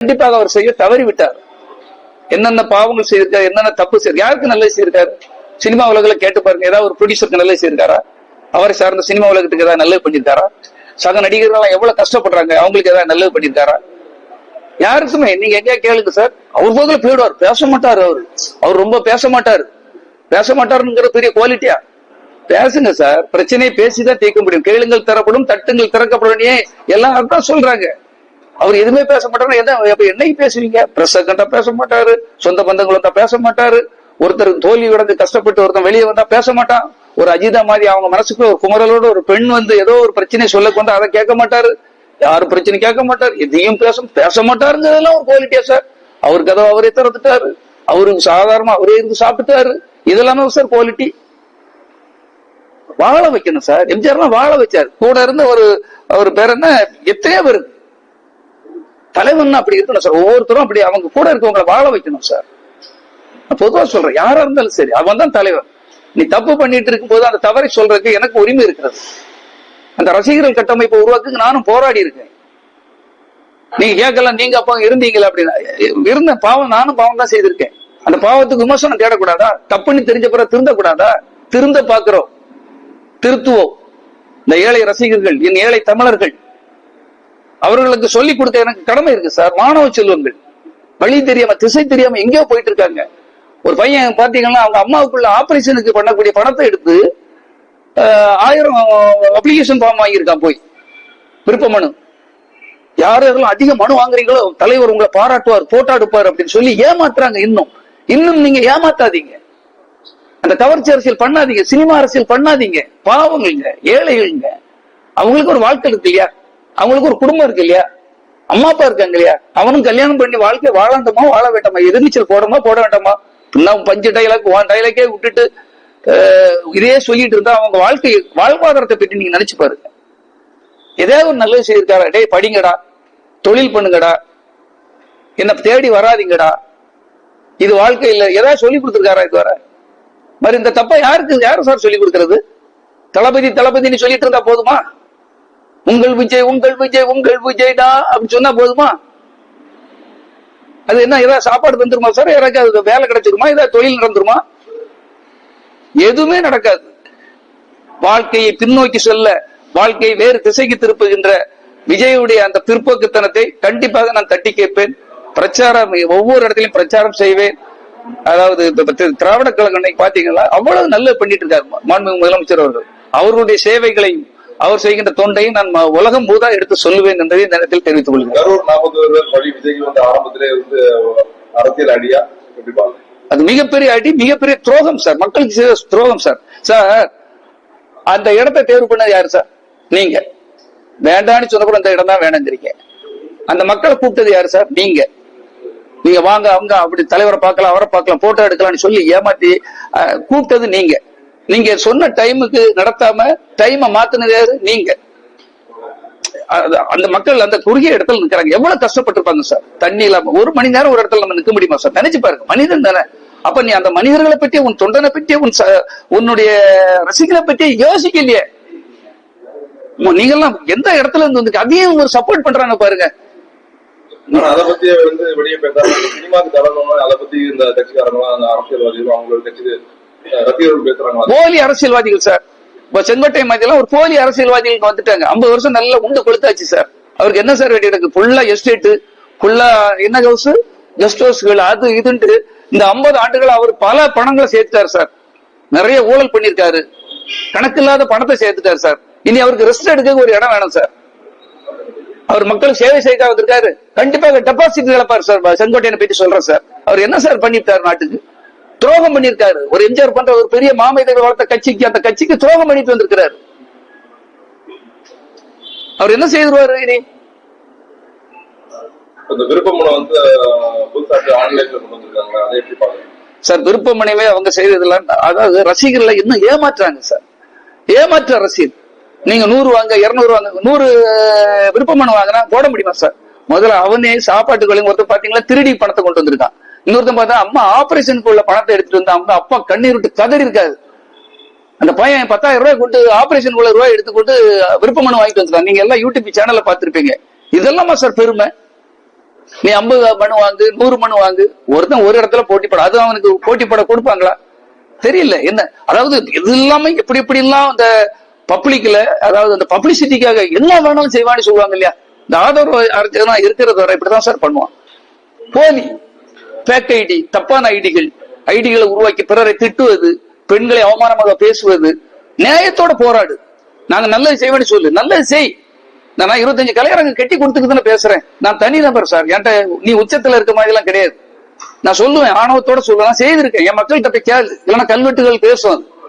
கண்டிப்பாக அவர் செய்ய தவறிவிட்டார். என்னென்ன பாவங்கள் செய்திருக்காரு, என்னென்ன தப்பு செய்ய, யாருக்கு நல்லது செய்திருக்காரு? சினிமா உலகில கேட்டு பாருங்க. ஏதாவது ஒரு ப்ரொடியூசருக்கு நல்லது செய்திருக்காரா? அவரை சார்ந்த சினிமா உலகத்துக்கு ஏதாவது நல்லது பண்ணிருக்காரா? சக நடிகர்கள் எவ்வளவு கஷ்டப்படுறாங்க, அவங்களுக்கு ஏதாவது நல்லது பண்ணிருக்காரா? யாருக்குமே. நீங்க எங்க கேளுங்க சார். அவர் போதுல போயிடுவார், பேச மாட்டாரு. அவர் ரொம்ப பேச மாட்டாரு. பேச மாட்டாருங்கிற பெரிய குவாலிட்டியா? பேசுங்க சார். பிரச்சனையை பேசிதான் தீர்க்க முடியும். கேளுங்கள் தரப்படும், தட்டுங்கள் திறக்கப்படும், எல்லாம் அதான் சொல்றாங்க. அவர் எதுவுமே பேச மாட்டாரு. என்னைக்கு பேசுவீங்க? பிரஸ் கண்டா பேச மாட்டாரு, சொந்த பந்தங்கள் வந்தா பேச மாட்டாரு, ஒருத்தர் தோல்வி உடந்து கஷ்டப்பட்டு ஒருத்தர் வெளியே வந்தா பேச மாட்டான். ஒரு அஜிதா மாதிரி அவங்க மனசுக்கு ஒரு குமரலோட ஒரு பெண் வந்து ஏதோ ஒரு பிரச்சனை சொல்ல கொண்டு அதை கேட்க மாட்டாரு. யாரு பிரச்சனை கேட்க மாட்டாரு, எதையும் பேச மாட்டாருங்கிறதெல்லாம் ஒரு குவாலிட்டியா சார்? அவரு கதவை அவரே திறந்துட்டாரு, அவருக்கு சாதாரணமா அவரே இருந்து சாப்பிட்டுட்டாரு. இதெல்லாமே சார் குவாலிட்டி. வாழ வைக்கணும் சார். எம்ஜிஆர்லாம் வாழ வச்சாரு. கூட இருந்து ஒரு பேர் என்ன, எத்தனையோ பேரு தலைவன் அப்படி இருக்கணும் சார். ஒவ்வொருத்தரும் அப்படி அவங்க கூட இருக்கவங்களை வாழ வைக்கணும் சார். பொதுவா சொல்றேன், யாரா இருந்தாலும் சரி, அவன் தான் தலைவன். நீ தப்பு பண்ணிட்டு இருக்கும் போது அந்த தவறை சொல்றதுக்கு எனக்கு உரிமை இருக்கிறது. அந்த ரசிகர்கள் கட்டமைப்பை உருவாக்கு நானும் போராடி இருக்கேன். நீங்க கேட்கலாம், நீங்க அப்ப இருந்தீங்களா? அப்படின்னா இருந்த பாவம், நானும் பாவம் தான் செய்திருக்கேன். அந்த பாவத்துக்கு விமர்சனம் தேடக்கூடாதா? தப்புன்னு தெரிஞ்ச பிறகு திருந்த கூடாதா? திருந்த பாக்குறோம், திருத்துவோம். இந்த ஏழை ரசிகர்கள், என் ஏழை தமிழர்கள், அவர்களுக்கு சொல்லிக் கொடுக்க எனக்கு கடமை இருக்கு சார். மாணவ செல்வங்கள் வழி தெரியாம, திசை தெரியாம எங்கேயோ போயிட்டு இருக்காங்க. ஒரு பையன் பாத்தீங்கன்னா அவங்க அம்மாவுக்குள்ள ஆபரேஷனுக்கு பண்ணக்கூடிய பணத்தை எடுத்து 1000 அப்ளிகேஷன் ஃபார்ம் வாங்கியிருக்கான். போய் விருப்ப மனு, யாரெல்லாம் அதிக மனு வாங்குறீங்களோ தலைவர் உங்களை பாராட்டுவார், போட்டோ எடுப்பார் அப்படின்னு சொல்லி ஏமாத்துறாங்க. இன்னும் நீங்க ஏமாத்தாதீங்க. அந்த கவர்ச்சி அரசியல் பண்ணாதீங்க, சினிமா அரசியல் பண்ணாதீங்க. பாவங்கள்ங்க, ஏழைகள்ங்க, அவங்களுக்கு ஒரு வாழ்க்கை இருக்கு இல்லையா? அவங்களுக்கு ஒரு குடும்பம் இருக்கு இல்லையா? அம்மா அப்பா இருக்காங்க இல்லையா? அவனும் கல்யாணம் பண்ணி வாழ்க்கை வாழாண்டமா வாழ வேண்டாமா? எதிர்நீச்சல் போடமா போட வேண்டாமா? இன்னும் 5 டைலாக்கே விட்டுட்டு இதே சொல்லிட்டு இருந்தா அவங்க வாழ்க்கை வாழ்வாதாரத்தை பற்றி நீங்க நினைச்சு பாருங்க. ஏதாவது ஒரு நல்லது செய்திருக்காரா? டேய் படிங்கடா, தொழில் பண்ணுங்கடா, என்ன தேடி வராதிங்கடா, இது வாழ்க்கை இல்ல, ஏதாவது சொல்லி கொடுத்துருக்காரா இதுவரை? மாதிரி இந்த தப்பா யாரு சார் சொல்லி கொடுக்கறது? தளபதினு சொல்லிட்டு இருந்தா போதுமா? உங்கள் விஜய் உங்கள் விஜய் உங்கள் விஜய்டா அப்படின்னு சொன்னா போதுமா? அது என்ன, ஏதாவது சாப்பாடு தந்துருமா சார்? யாராவது வேலை கிடைச்சிருமா? ஏதாவது தொழில் நடந்துருமா? எதுவுமே நடக்காது. வாழ்க்கையை பின்னோக்கி செல்ல, வாழ்க்கையை வேறு திசைக்கு திருப்புகின்ற விஜயுடைய அந்த பிற்போக்குத்தனத்தை கண்டிப்பாக நான் தட்டி கேட்பேன். பிரச்சாரம் ஒவ்வொரு இடத்திலும் பிரச்சாரம் செய்வேன். அதாவது திராவிட கழகம் பாத்தீங்களா, அவ்வளவு நல்ல பண்ணிட்டு இருக்காரு மாண்புமிகு முதலமைச்சர் அவர்கள். அவர்களுடைய சேவைகளையும் அவர் செய்கின்ற தொண்டையும் நான் உலகம் பூரா எடுத்து சொல்லுவேன் என்பதை இந்த நேரத்தில் தெரிவித்துக் கொள்கிறேன். அரசியல் அடியா அது மிகப்பெரிய அடி, மிகப்பெரிய துரோகம் சார், மக்களுக்கு செய்த துரோகம் சார். சார் அந்த இடத்தை தேர்வு பண்ணது யாரு சார்? நீங்க. வேண்டான்னு சொன்ன கூட அந்த இடம் தான் வேணுங்கிறீங்க. அந்த மக்களை கூப்பிட்டது யாரு சார்? நீங்க வாங்க அவங்க அப்படி தலைவரை பார்க்கலாம், அவரை பார்க்கலாம், போட்டோ எடுக்கலாம்னு சொல்லி ஏமாத்தி கூப்பிட்டது நீங்க. நீங்க சொன்ன டைமுக்கு நடத்தாம டைமை மாத்தினது யாரு? நீங்க. அந்த மக்கள் அந்த குறுகிய இடத்துல நிக்கிறாங்க, எவ்வளவு கஷ்டப்பட்டிருப்பாங்க சார். தண்ணி இல்லாம 1 மணி நேரம் ஒரு இடத்துல நம்ம நிக்க முடியுமா சார்? நினைச்சு பாருங்க, மனிதன் தானே. அப்ப நீ அந்த மனிதர்களை பற்றி, உன் தொண்டனை பற்றி, உன்னுடைய ரசிகர்களை பற்றி யோசிக்கலையே. நீங்கெல்லாம் எந்த இடத்துல இருந்து வந்து அதையும் ஒரு சப்போர்ட் பண்றாங்க பாருங்க. அதை பத்தி வெளியே பேசுறாங்க, சினிமாக்கு தரணும், அதை பத்தி இந்த கட்சிக்காரங்களும் அரசியல்வாதிகளும் அவங்களோட கட்சி ரசிகர்கள் பேசுறாங்க. போலி அரசியல்வாதிகள் சார். இப்ப செங்கோட்டை மாதிரிலாம் ஒரு போலி அரசியல்வாதிகளுக்கு வந்துட்டாங்க. 50 வருஷம் நல்லா உண்டு கொளுத்தாச்சு சார். அவருக்கு என்ன சார் வேண்டிய இருக்கு? ஃபுல்லா எஸ்டேட், ஃபுல்லா என்ன ஹவுஸ், கெஸ்ட் ஹவுஸ்கள், அது இதுன்ட்டு இந்த 50 ஆண்டுகள் அவர் பல பணங்களை சேர்த்துட்டாரு சார். நிறைய ஊழல் பண்ணிருக்காரு, கணக்கில்லாத பணத்தை சேர்த்துட்டாரு சார். இனி அவருக்கு ரெஸ்ட் எடுக்க ஒரு இடம் வேணும் சார். அவர் மக்களுக்கு சேவை செய்ய வந்திருக்காரு, கண்டிப்பாக டெபாசிட் இழப்பாரு சார். செங்கோட்டையனை பற்றி சொல்றேன் சார். அவர் என்ன சார் பண்ணிட்டாரு? நாட்டுக்கு துரோகம் பண்ணிருக்காரு. ஒரு எம்ஜிஆர் பண்ற ஒரு பெரிய மாமேதை வளர்த்த கட்சிக்கு, அந்த கட்சிக்கு துரோகம் பண்ணிட்டு வந்திருக்கிறார். அவர் என்ன செய்திருவாரு இனி? விருப்பமனு ஆன்லைன்ல கொண்டு வந்திருக்காங்க, அதை எப்படி பாருங்க சார்? விருப்பமனைவே அவங்க செய்ததெல்லாம், அதாவது ரசிகர்களை இன்னும் ஏமாற்றுறாங்க சார். ஏமாற்று அரசியல். நீங்க 100 வாங்க, 200 வாங்க, 100 விருப்பமனு வாங்கினா போட முடியுமா சார்? முதல்ல அவனே சாப்பாட்டுக்கு ஒருத்தர் பாத்தீங்களா திருடி பணத்தை கொண்டு வந்திருக்கான். இன்னொருத்தன் பார்த்தா அம்மா ஆபரேஷனுக்கு உள்ள பணத்தை எடுத்துட்டு வந்தா அவங்க அப்பா கண்ணீர் விட்டு கதறி இருக்காது. அந்த பையன் 10,000 ரூபாய் கொண்டு ஆபரேஷனுக்கு உள்ள ரூபாய் எடுத்துக்கொண்டு விருப்பமனு வாங்கிட்டு வந்துருக்காங்க. நீங்க எல்லாம் யூடியூப் சேனல்ல பாத்திருப்பீங்க. இதெல்லாமா சார் பெருமை? நீ 50 மனு வாங்கு, 100 மனு வாங்கு, ஒருத்தன் ஒரு இடத்துல போட்டி போட, அது அவனுக்கு போட்டி போட கொடுப்பாங்களா? தெரியல. என்ன அதாவது இது இல்லாம எப்படி எப்படி எல்லாம் அந்த பப்ளிக்ல, அதாவது அந்த பப்ளிசிட்டிக்காக என்ன வேணாலும் செய்வான்னு சொல்லுவாங்க இல்லையா? இந்த ஆதரவு அரசியல் இருக்கிறத வர இப்படிதான் சார் பண்ணுவான். போலி ஃபேக் ஐடி, தப்பான ஐடிகளை உருவாக்கி பிறரை திட்டுவது, பெண்களை அவமானமாக பேசுவது. நியாயத்தோட போராடு. நாங்க நல்லது செய்வேன்னு சொல்லு, நல்லது செய். நான் 25 கலைஞரங்க கட்டி கொடுத்துட்டு பேசுறேன். நான் தனி நபர் சார். என்கிட்ட நீ உச்சத்துல இருக்க மாதிரி எல்லாம் கிடையாது. நான் சொல்லுவேன், ஆணவத்தோட சொல்லுவேன், செய்திருக்கேன். என் மக்கள்கிட்ட போய் கேளு, இல்லைன்னா கல்வெட்டுகள் பேசும்.